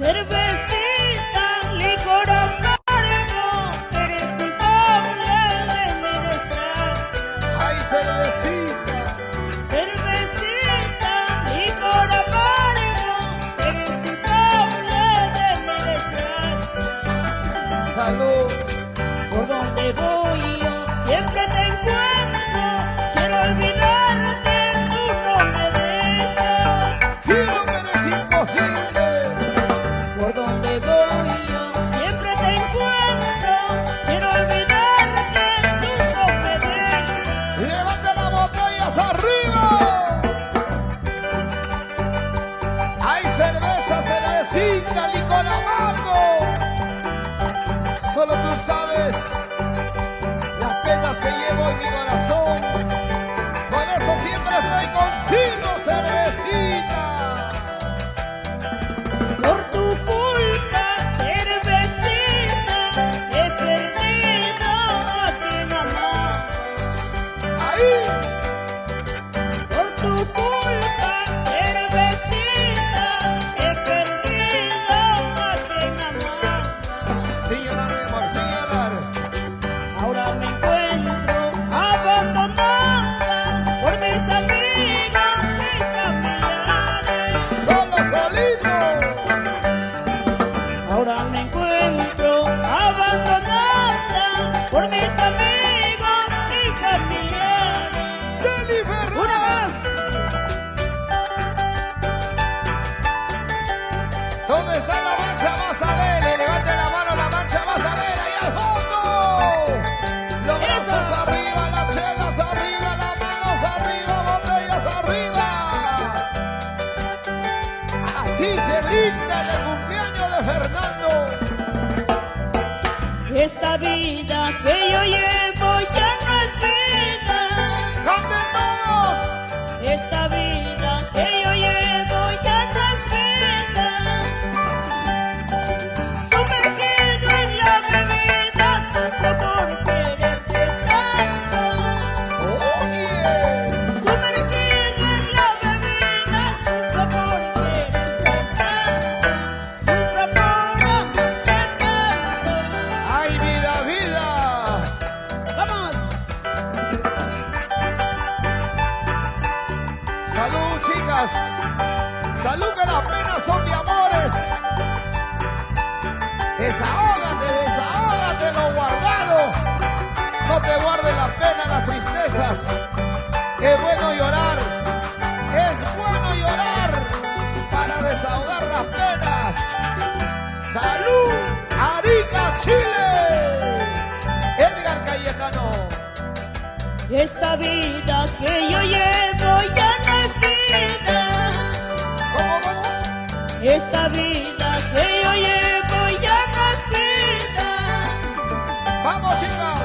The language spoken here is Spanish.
Cervecita, licor amargo, eres culpable de mi desgracia. Ay, cervecita. Cervecita, licor amargo, eres culpable de mi desgracia. Salud. Por donde voy yo, siempre te encuentro. Quiero olvidarte, tú no me dejas. Quiero, pero es imposible. Por donde voy yo, siempre te encuentro. Quiero olvidarte, tú no me dejas. Levanta las botellas arriba. Hay cerveza, cervecita, licor amargo. Solo tú sabes las penas que llevo en mi corazón. Por eso siempre estoy contigo, cervecita. Por tu culpa, cervecita, he perdido a quien amaba. Ahí. Por tu culpa, cervecita, he perdido a quien amaba. Sin llorar, mi amor, sin llorar. Ahora me encuentro abandonada por mis amigos y familiares. Solo, solito. Ahora me encuentro abandonada por mis amigos y familiares. Deli ¡Una Ferrer. más! ¿Dónde está la mancha más alegre? Levante la mano, la mancha más alegre ahí al fondo. Los brazos arriba, las chelas arriba, las manos arriba, botellas arriba. Así se brinda en el cumpleaños de Fernando. Esta vida que yo llevo ya no es vida. ¡Canten todos! Esta vida que yo llevo ya no es vida. Sumergido en la bebida, sufro por quererte tanto. ¡Oye! Sumergido en la bebida, sufro por quererte tanto. Sufro por amarte tanto. ¡Ay, vida, vida! ¡Vamos! ¡Salud, chicas! ¡Salud, que las penas son de amores! Desahógate, desahógate lo guardado. No te guardes las penas, las tristezas. Es bueno llorar. Es bueno llorar para desahogar las penas. ¡Salud! ¡Arica, Chile! Edgar Cayetano. Esta vida que yo llevo ya no es vida. ¿Cómo, cómo? Esta vida que yo llevo ya no es vida. ¡Vamos, chicas!